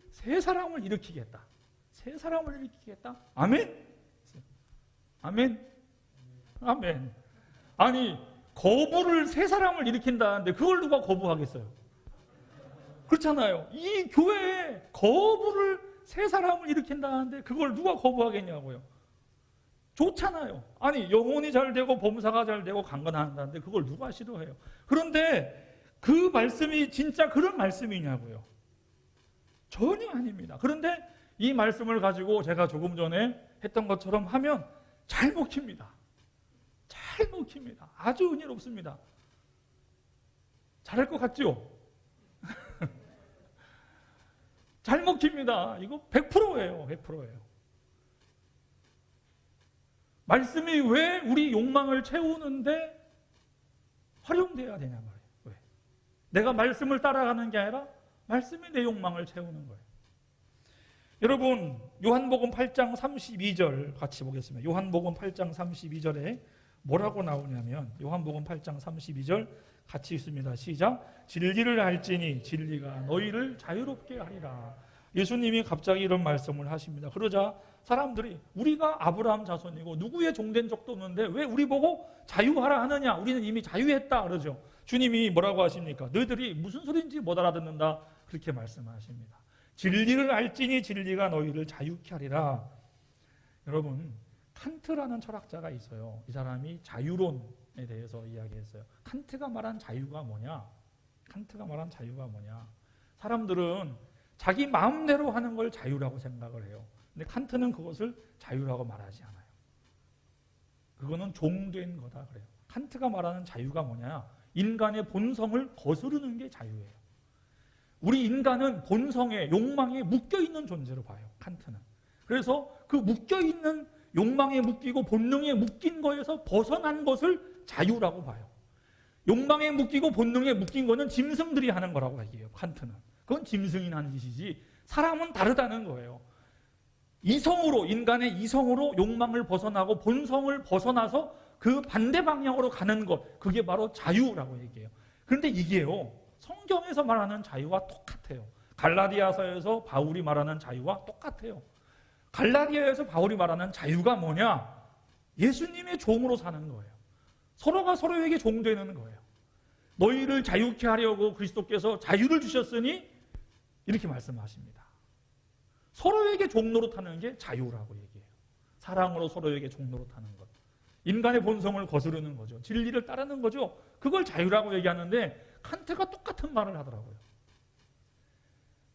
세 사람을 일으키겠다. 세 사람을 일으키겠다. 아멘? 아멘? 아멘. 아니 거부를 세 사람을 일으킨다는데 그걸 누가 거부하겠어요? 그렇잖아요. 이 교회에 거부를 세 사람을 일으킨다는데 그걸 누가 거부하겠냐고요. 좋잖아요. 아니 영혼이 잘되고 범사가 잘되고 강건한다는데 그걸 누가 싫어해요? 그런데 그 말씀이 진짜 그런 말씀이냐고요. 전혀 아닙니다. 그런데 이 말씀을 가지고 제가 조금 전에 했던 것처럼 하면 잘 먹힙니다. 잘 먹힙니다. 아주 은혜롭습니다. 잘할 것 같죠? 잘 먹힙니다. 이거 100%예요. 100%예요. 말씀이 왜 우리 욕망을 채우는데 활용돼야 되냐 말이에요. 왜? 내가 말씀을 따라가는 게 아니라 말씀이 내 욕망을 채우는 거예요. 여러분 요한복음 8장 32절 같이 보겠습니다. 요한복음 8장 32절에 뭐라고 나오냐면 요한복음 8장 32절 같이 있습니다. 시작. 진리를 알지니 진리가 너희를 자유롭게 하리라. 예수님이 갑자기 이런 말씀을 하십니다. 그러자 사람들이 우리가 아브라함 자손이고 누구의 종된 적도 없는데 왜 우리 보고 자유하라 하느냐? 우리는 이미 자유했다 그러죠. 주님이 뭐라고 하십니까? 너희들이 무슨 소리인지 못 알아듣는다. 그렇게 말씀하십니다. 진리를 알지니 진리가 너희를 자유케 하리라. 여러분 칸트라는 철학자가 있어요. 이 사람이 자유론에 대해서 이야기했어요. 칸트가 말한 자유가 뭐냐? 사람들은 자기 마음대로 하는 걸 자유라고 생각을 해요. 근데 칸트는 그것을 자유라고 말하지 않아요. 그거는 종된 거다 그래요. 칸트가 말하는 자유가 뭐냐? 인간의 본성을 거스르는 게 자유예요. 우리 인간은 본성에, 욕망에 묶여있는 존재로 봐요. 칸트는. 그래서 그 묶여있는 욕망에 묶이고 본능에 묶인 거에서 벗어난 것을 자유라고 봐요. 욕망에 묶이고 본능에 묶인 거는 짐승들이 하는 거라고 얘기해요. 칸트는. 그건 짐승이 하는 짓이지 사람은 다르다는 거예요. 이성으로, 인간의 이성으로 욕망을 벗어나고 본성을 벗어나서 그 반대 방향으로 가는 것, 그게 바로 자유라고 얘기해요. 그런데 이게요, 성경에서 말하는 자유와 똑같아요. 갈라디아서에서 바울이 말하는 자유와 똑같아요. 갈라디아에서 바울이 말하는 자유가 뭐냐? 예수님의 종으로 사는 거예요. 서로가 서로에게 종되는 거예요. 너희를 자유케 하려고 그리스도께서 자유를 주셨으니 이렇게 말씀하십니다. 서로에게 종노릇하는 게 자유라고 얘기해요. 사랑으로 서로에게 종노릇하는 것. 인간의 본성을 거스르는 거죠. 진리를 따르는 거죠. 그걸 자유라고 얘기하는데 칸트가 똑같은 말을 하더라고요.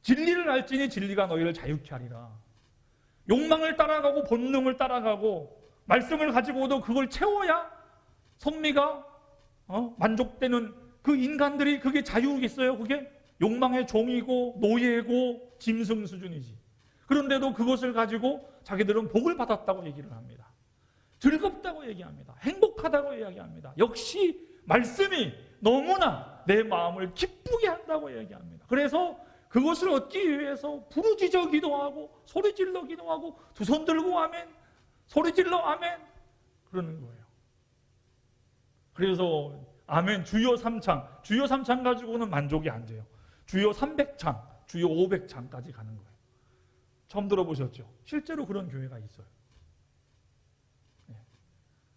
진리를 알지니 진리가 너희를 자유케 하리라. 욕망을 따라가고 본능을 따라가고 말씀을 가지고도 그걸 채워야 성미가 만족되는 그 인간들이 그게 자유겠어요? 그게 욕망의 종이고 노예고 짐승 수준이지. 그런데도 그것을 가지고 자기들은 복을 받았다고 얘기를 합니다. 즐겁다고 얘기합니다. 행복하다고 이야기합니다. 역시 말씀이 너무나 내 마음을 기쁘게 한다고 얘기합니다. 그래서 그것을 얻기 위해서 부르짖어 기도하고 소리질러 기도하고 두 손 들고 아멘, 소리질러 아멘 그러는 거예요. 그래서 아멘 주여 3창, 주여 3창 가지고는 만족이 안 돼요. 주여 300창, 주여 500창까지 가는 거예요. 처음 들어보셨죠? 실제로 그런 교회가 있어요. 네.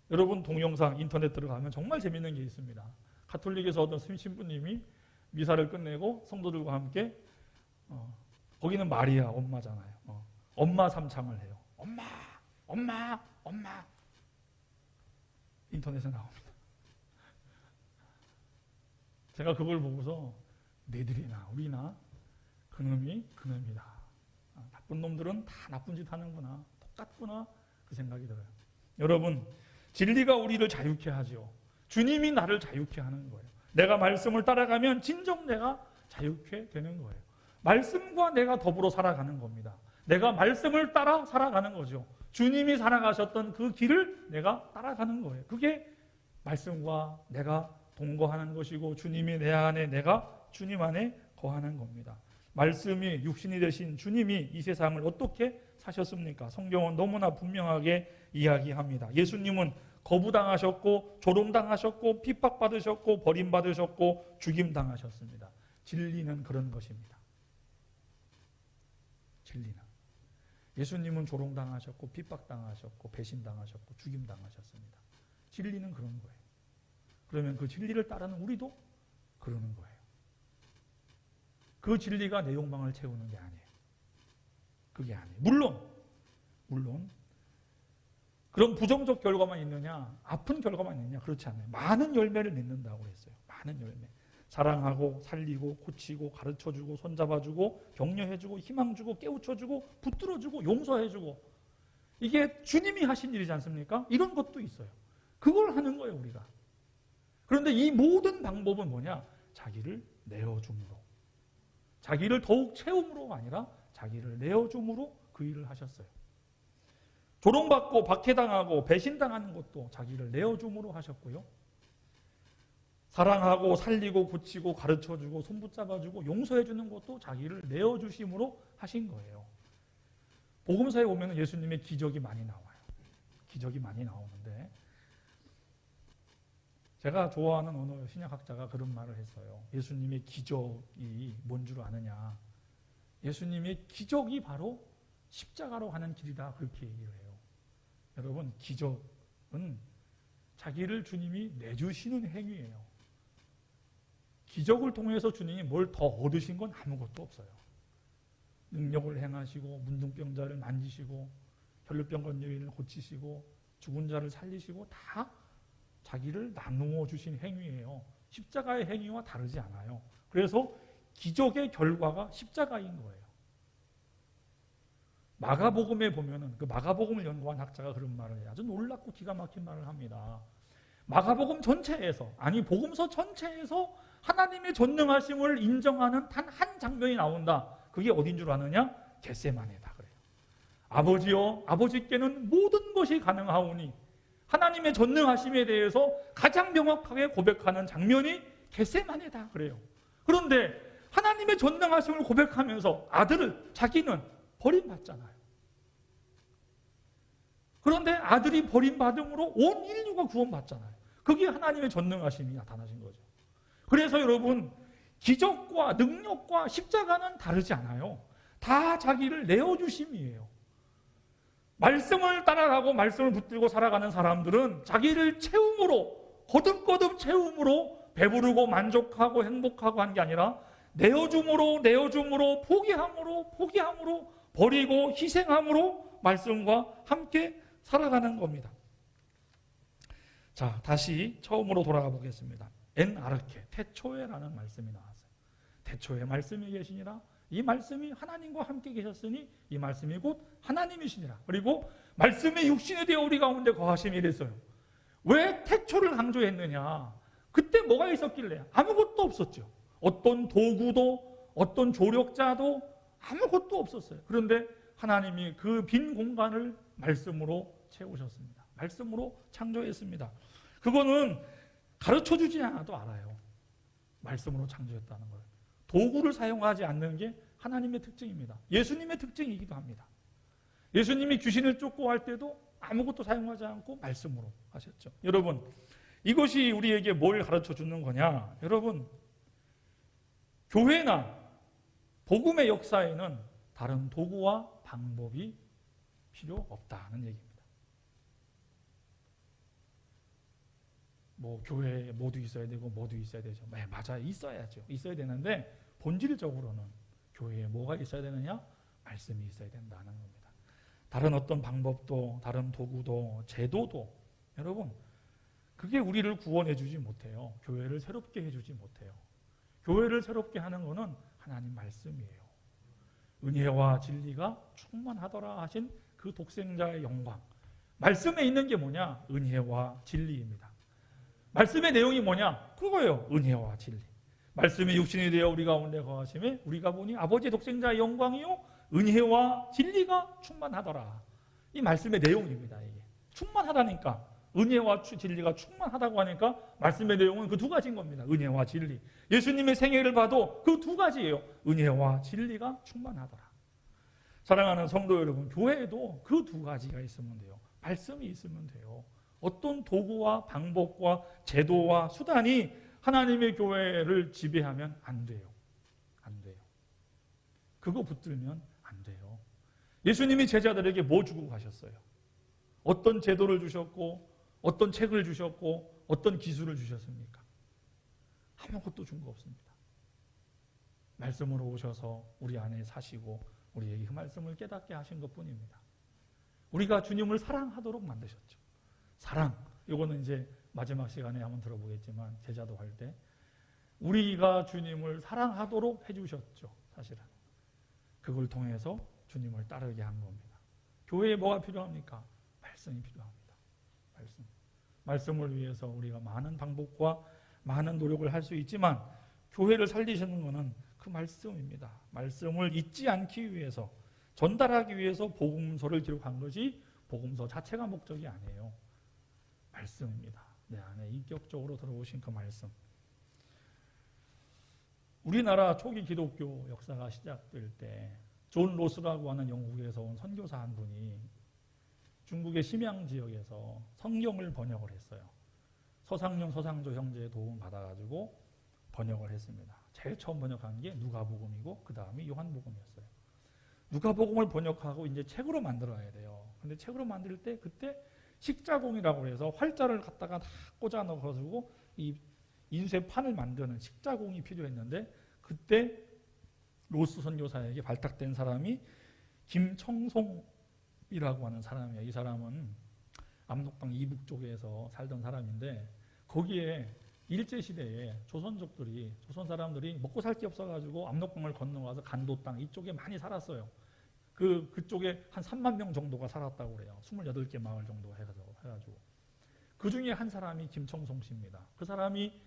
여러분 동영상 인터넷 들어가면 정말 재밌는 게 있습니다. 가톨릭에서 어떤 신부님이 미사를 끝내고 성도들과 함께 거기는 마리아 엄마잖아요. 엄마 3창을 해요. 엄마, 엄마, 엄마. 인터넷에 나옵니다. 제가 그걸 보고서 너희들이나 우리나 그놈이 그놈이다. 나쁜 놈들은 다 나쁜 짓 하는구나. 똑같구나. 그 생각이 들어요. 여러분, 진리가 우리를 자유케 하죠. 주님이 나를 자유케 하는 거예요. 내가 말씀을 따라가면 진정 내가 자유케 되는 거예요. 말씀과 내가 더불어 살아가는 겁니다. 내가 말씀을 따라 살아가는 거죠. 주님이 살아가셨던 그 길을 내가 따라가는 거예요. 그게 말씀과 내가 동거하는 것이고 주님이 내 안에 내가 주님 안에 거하는 겁니다. 말씀이 육신이 되신 주님이 이 세상을 어떻게 사셨습니까? 성경은 너무나 분명하게 이야기합니다. 예수님은 거부당하셨고 조롱당하셨고 핍박받으셨고 버림받으셨고 죽임당하셨습니다. 진리는 그런 것입니다. 진리는 예수님은 조롱당하셨고 핍박당하셨고 배신당하셨고 죽임당하셨습니다. 진리는 그런 거예요. 그러면 그 진리를 따르는 우리도 그러는 거예요. 그 진리가 내 욕망을 채우는 게 아니에요. 그게 아니에요. 물론 그런 부정적 결과만 있느냐, 아픈 결과만 있느냐, 그렇지 않아요. 많은 열매를 맺는다고 했어요. 많은 열매. 사랑하고 살리고 고치고 가르쳐주고 손잡아주고 격려해주고 희망주고 깨우쳐주고 붙들어주고 용서해주고 이게 주님이 하신 일이지 않습니까? 이런 것도 있어요. 그걸 하는 거예요, 우리가. 그런데 이 모든 방법은 뭐냐? 자기를 내어줌으로. 자기를 더욱 채움으로가 아니라 자기를 내어줌으로 그 일을 하셨어요. 조롱받고 박해당하고 배신당하는 것도 자기를 내어줌으로 하셨고요. 사랑하고 살리고 고치고 가르쳐주고 손붙잡아주고 용서해주는 것도 자기를 내어주심으로 하신 거예요. 복음서에 보면 예수님의 기적이 많이 나와요. 기적이 많이 나오는데 제가 좋아하는 어느 신약학자가 그런 말을 했어요. 예수님의 기적이 뭔 줄 아느냐. 예수님의 기적이 바로 십자가로 가는 길이다. 그렇게 얘기를 해요. 여러분, 기적은 자기를 주님이 내주시는 행위예요. 기적을 통해서 주님이 뭘 더 얻으신 건 아무것도 없어요. 능력을 행하시고 문둥병자를 만지시고 혈루병 건 여인을 고치시고 죽은 자를 살리시고 다 자기를 나누어 주신 행위예요. 십자가의 행위와 다르지 않아요. 그래서 기적의 결과가 십자가인 거예요. 마가복음에 보면은 그 마가복음을 연구한 학자가 그런 말을 해요. 아주 놀랍고 기가 막힌 말을 합니다. 마가복음 전체에서, 아니 복음서 전체에서 하나님의 전능하심을 인정하는 단 한 장면이 나온다. 그게 어딘 줄 아느냐? 겟세마네다 그래요. 아버지여, 아버지께는 모든 것이 가능하오니 하나님의 전능하심에 대해서 가장 명확하게 고백하는 장면이 겟세마네다 그래요. 그런데 하나님의 전능하심을 고백하면서 아들을 자기는 버림받잖아요. 그런데 아들이 버림받음으로 온 인류가 구원받잖아요. 그게 하나님의 전능하심이 나타나신 거죠. 그래서 여러분, 기적과 능력과 십자가는 다르지 않아요. 다 자기를 내어주심이에요. 말씀을 따라가고 말씀을 붙들고 살아가는 사람들은 자기를 채움으로, 거듭거듭 채움으로 배부르고 만족하고 행복하고 한 게 아니라 내어줌으로 포기함으로 버리고 희생함으로 말씀과 함께 살아가는 겁니다. 자, 다시 처음으로 돌아가 보겠습니다. 엔 아르케, 태초에라는 말씀이 나왔어요. 태초에 말씀이 계시니라. 이 말씀이 하나님과 함께 계셨으니 이 말씀이 곧 하나님이시니라. 그리고 말씀이 육신이 되어 우리 가운데 거하심이 이랬어요. 왜 태초를 강조했느냐? 그때 뭐가 있었길래? 아무것도 없었죠. 어떤 도구도 어떤 조력자도 아무것도 없었어요. 그런데 하나님이 그 빈 공간을 말씀으로 채우셨습니다. 말씀으로 창조했습니다. 그거는 가르쳐주지 않아도 알아요. 말씀으로 창조했다는 걸. 도구를 사용하지 않는 게 하나님의 특징입니다. 예수님의 특징이기도 합니다. 예수님이 귀신을 쫓고 할 때도 아무것도 사용하지 않고 말씀으로 하셨죠. 여러분, 이것이 우리에게 뭘 가르쳐 주는 거냐? 여러분, 교회나 복음의 역사에는 다른 도구와 방법이 필요 없다는 얘기입니다. 뭐 교회에 뭐도 있어야 되고 뭐도 있어야 되죠. 네, 맞아요. 있어야죠. 있어야 되는데 본질적으로는 교회에 뭐가 있어야 되느냐? 말씀이 있어야 된다는 겁니다. 다른 어떤 방법도, 다른 도구도, 제도도 여러분, 그게 우리를 구원해 주지 못해요. 교회를 새롭게 해주지 못해요. 교회를 새롭게 하는 것은 하나님 말씀이에요. 은혜와 진리가 충만하더라 하신 그 독생자의 영광. 말씀에 있는 게 뭐냐? 은혜와 진리입니다. 말씀의 내용이 뭐냐? 그거예요. 은혜와 진리. 말씀이 육신이 되어 우리 가운데 거하심에 우리가 보니 아버지 독생자의 영광이요 은혜와 진리가 충만하더라. 이 말씀의 내용입니다. 이게 충만하다니까. 은혜와 진리가 충만하다고 하니까 말씀의 내용은 그 두 가지인 겁니다. 은혜와 진리. 예수님의 생애를 봐도 그 두 가지예요. 은혜와 진리가 충만하더라. 사랑하는 성도 여러분, 교회에도 그 두 가지가 있으면 돼요. 말씀이 있으면 돼요. 어떤 도구와 방법과 제도와 수단이 하나님의 교회를 지배하면 안 돼요. 안 돼요. 그거 붙들면 안 돼요. 예수님이 제자들에게 뭐 주고 가셨어요? 어떤 제도를 주셨고 어떤 책을 주셨고 어떤 기술을 주셨습니까? 아무것도 준 거 없습니다. 말씀으로 오셔서 우리 안에 사시고 우리에게 그 말씀을 깨닫게 하신 것뿐입니다. 우리가 주님을 사랑하도록 만드셨죠. 사랑, 이거는 이제 마지막 시간에 한번 들어보겠지만 제자도 할 때 우리가 주님을 사랑하도록 해주셨죠. 사실은 그걸 통해서 주님을 따르게 한 겁니다. 교회에 뭐가 필요합니까? 말씀이 필요합니다. 말씀을 위해서 우리가 많은 방법과 많은 노력을 할 수 있지만 교회를 살리시는 것은 그 말씀입니다. 말씀을 잊지 않기 위해서, 전달하기 위해서 복음서를 기록한 것이 복음서 자체가 목적이 아니에요. 말씀입니다. 내 안에 인격적으로 들어오신 그 말씀. 우리나라 초기 기독교 역사가 시작될 때 존 로스라고 하는 영국에서 온 선교사 한 분이 중국의 심양 지역에서 성경을 번역을 했어요. 서상용, 서상조 형제의 도움 받아가지고 번역을 했습니다. 제일 처음 번역한 게 누가복음이고 그 다음이 요한복음이었어요. 누가복음을 번역하고 이제 책으로 만들어야 돼요. 근데 책으로 만들 때 그때 식자공이라고 해서 활자를 갖다가 다 꽂아 넣어가지고 이 인쇄판을 만드는 식자공이 필요했는데 그때 로스 선교사에게 발탁된 사람이 김청송이라고 하는 사람이에요. 이 사람은 압록강 이북 쪽에서 살던 사람인데 거기에 일제시대에 조선족들이, 조선 사람들이 먹고 살 게 없어가지고 압록강을 건너가서 간도 땅 이쪽에 많이 살았어요. 그쪽에 한 3만 명 정도가 살았다고 그래요. 28개 마을 정도 해가지고. 그 중에 한 사람이 김청송 씨입니다. 그 사람이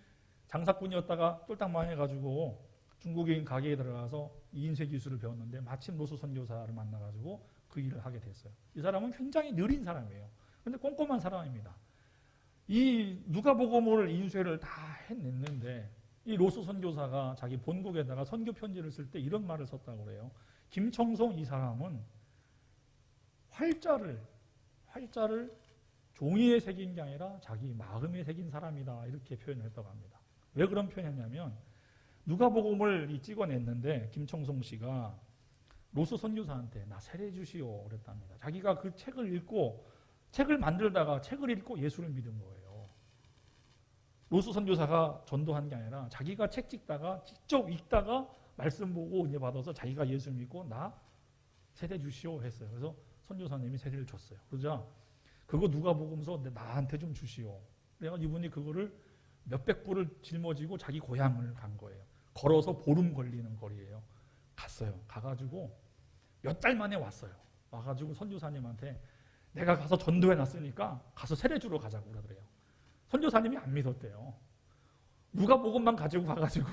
장사꾼이었다가 쫄딱 망해가지고 중국인 가게에 들어가서 인쇄 기술을 배웠는데 마침 로스 선교사를 만나가지고 그 일을 하게 됐어요. 이 사람은 굉장히 느린 사람이에요. 근데 꼼꼼한 사람입니다. 이 누가복음을 인쇄를 다 해냈는데 이 로스 선교사가 자기 본국에다가 선교 편지를 쓸 때 이런 말을 썼다고 그래요. 김청송 이 사람은 활자를 종이에 새긴 게 아니라 자기 마음에 새긴 사람이다, 이렇게 표현을 했다고 합니다. 왜 그런 표현했냐면 누가복음을 찍어냈는데 김청송 씨가 로스 선교사한테 나 세례 주시오 그랬답니다. 자기가 그 책을 만들다가 책을 읽고 예수를 믿은 거예요. 로스 선교사가 전도한 게 아니라 자기가 책 찍다가 직접 읽다가 말씀 보고 은혜 받아서 자기가 예수 믿고 나 세례 주시오 했어요. 그래서 선교사님이 세례를 줬어요. 그러자 그거 누가복음서 나한테 좀 주시오. 그래가지고 이분이 그거를 몇백 불을 짊어지고 자기 고향을 간 거예요. 걸어서 보름 걸리는 거리예요. 갔어요. 가가지고 몇 달 만에 왔어요. 와가지고 선교사님한테 내가 가서 전도해 놨으니까 가서 세례 주러 가자고 그러더래요. 선교사님이 안 믿었대요. 누가복음만 가지고 가가지고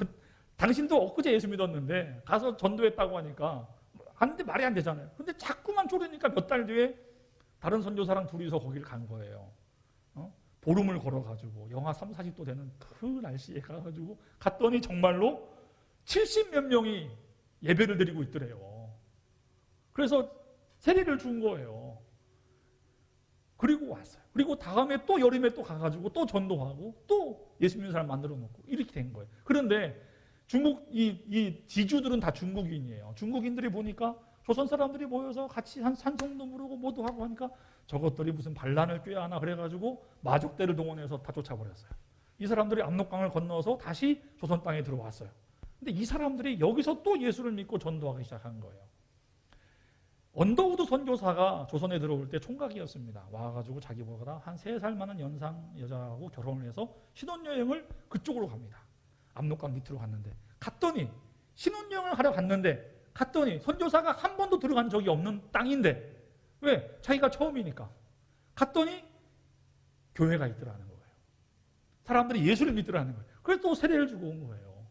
당신도 엊그제 예수 믿었는데 가서 전도했다고 하니까 말이 안 되잖아요. 근데 자꾸만 쪼르니까 몇 달 뒤에 다른 선교사랑 둘이서 거기를 간 거예요. 보름을 걸어가지고 영하 3, 40도 되는 그 날씨에 가가지고 갔더니 정말로 70몇 명이 예배를 드리고 있더래요. 그래서 세례를 준 거예요. 그리고 왔어요. 그리고 다음에 또 여름에 또 가가지고 또 전도하고 또 예수 믿는 사람 만들어 놓고 이렇게 된 거예요. 그런데 중국 이 지주들은 다 중국인이에요. 중국인들이 보니까 조선 사람들이 모여서 같이 산성도 부르고 뭐도 하고 하니까 저것들이 무슨 반란을 꾀하나 그래가지고 마족대를 동원해서 다 쫓아버렸어요. 이 사람들이 압록강을 건너서 다시 조선 땅에 들어왔어요. 근데 이 사람들이 여기서 또 예수를 믿고 전도하기 시작한 거예요. 언더우드 선교사가 조선에 들어올 때 총각이었습니다. 와가지고 자기보다 한 3살 많은 연상 여자하고 결혼을 해서 신혼여행을 그쪽으로 갑니다. 압록강 밑으로 갔더니 신혼여행을 하러 갔더니 선교사가 한 번도 들어간 적이 없는 땅인데 왜? 자기가 처음이니까. 갔더니 교회가 있더라는 거예요. 사람들이 예수를 믿더라는 거예요. 그래서 또 세례를 주고 온 거예요.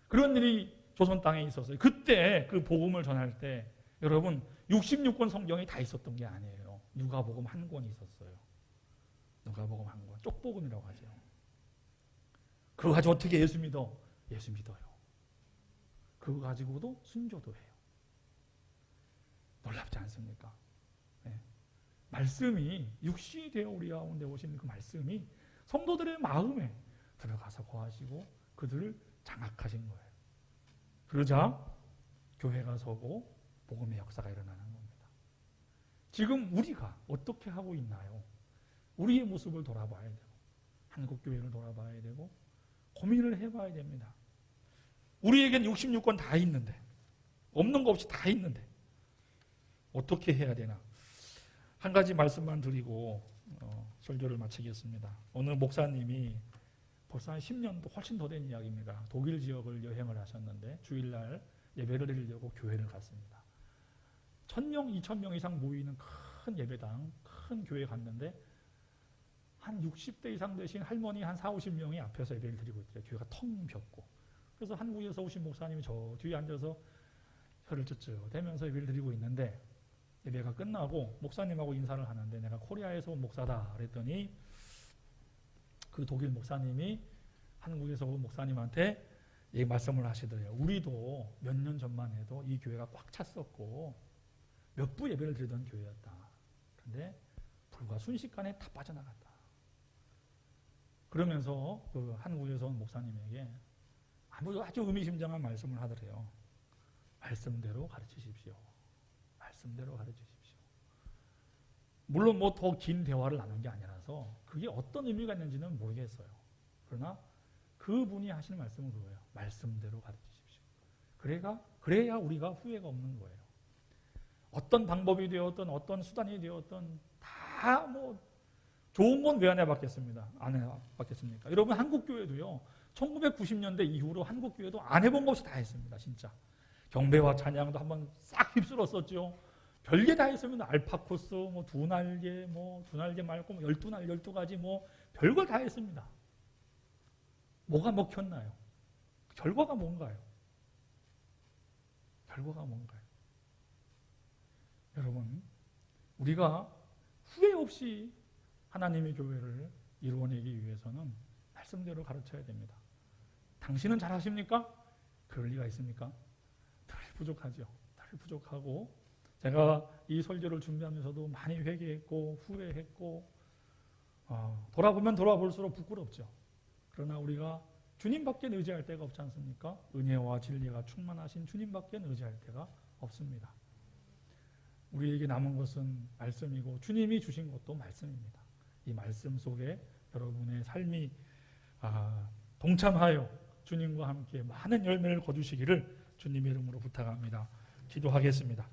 그런 일이 조선 땅에 있었어요. 그때 그 복음을 전할 때 여러분 66권 성경이 다 있었던 게 아니에요. 누가복음 한 권이 있었어요. 누가복음 한 권. 쪽복음이라고 하죠. 그거 가지고 어떻게 예수 믿어? 예수 믿어요. 그거 가지고도 순교도 해요. 놀랍지 않습니까? 네. 말씀이 육신이 되어 우리 가운데 오신 그 말씀이 성도들의 마음에 들어가서 거하시고 그들을 장악하신 거예요. 그러자 교회가 서고 복음의 역사가 일어나는 겁니다. 지금 우리가 어떻게 하고 있나요? 우리의 모습을 돌아봐야 되고 한국교회를 돌아봐야 되고 고민을 해봐야 됩니다. 우리에겐 66권 다 있는데 없는 거 없이 다 있는데 어떻게 해야 되나? 한 가지 말씀만 드리고 설교를 마치겠습니다. 어느 목사님이 벌써 한 10년도 훨씬 더 된 이야기입니다. 독일 지역을 여행을 하셨는데 주일날 예배를 드리려고 교회를 갔습니다. 1000명, 2000명 이상 모이는 큰 예배당, 큰 교회에 갔는데 한 60대 이상 되신 할머니 한 4, 50명이 앞에서 예배를 드리고 있대요. 교회가 텅 비었고. 그래서 한국에서 오신 목사님이 저 뒤에 앉아서 혀를 ጭጭ 대면서 예배를 드리고 있는데 예배가 끝나고 목사님하고 인사를 하는데 내가 코리아에서 온 목사다 그랬더니 그 독일 목사님이 한국에서 온 목사님한테 이 말씀을 하시더래요. 우리도 몇 년 전만 해도 이 교회가 꽉 찼었고 몇 부 예배를 드리던 교회였다. 그런데 불과 순식간에 다 빠져나갔다. 그러면서 그 한국에서 온 목사님에게 아주 의미심장한 말씀을 하더래요. 말씀대로 가르치십시오. 말씀대로 가르치십시오. 물론 뭐 더 긴 대화를 나눈 게 아니라서 그게 어떤 의미가 있는지는 모르겠어요. 그러나 그분이 하시는 말씀은 그거예요. 말씀대로 가르치십시오. 그래야 우리가 후회가 없는 거예요. 어떤 방법이 되었든 어떤 수단이 되었든 다 뭐 좋은 건 왜 안 해봤겠습니다. 안 해봤겠습니까? 여러분 한국교회도요. 1990년대 이후로 한국교회도 안 해본 것이 다 했습니다. 진짜. 경배와 찬양도 한번 싹 휩쓸었었죠. 별게 다 했습니다. 알파 코스, 뭐 두 날개 말고 12날, 12가지 뭐 별걸 다 했습니다. 뭐가 먹혔나요? 결과가 뭔가요? 결과가 뭔가요? 여러분, 우리가 후회 없이 하나님의 교회를 이루어내기 위해서는 말씀대로 가르쳐야 됩니다. 당신은 잘하십니까? 그럴 리가 있습니까? 늘 부족하죠. 늘 부족하고, 제가 이 설교를 준비하면서도 많이 회개했고 후회했고, 돌아보면 돌아볼수록 부끄럽죠. 그러나 우리가 주님밖에 의지할 데가 없지 않습니까? 은혜와 진리가 충만하신 주님밖에 의지할 데가 없습니다. 우리에게 남은 것은 말씀이고 주님이 주신 것도 말씀입니다. 이 말씀 속에 여러분의 삶이 동참하여 주님과 함께 많은 열매를 거두시기를 주님의 이름으로 부탁합니다. 기도하겠습니다.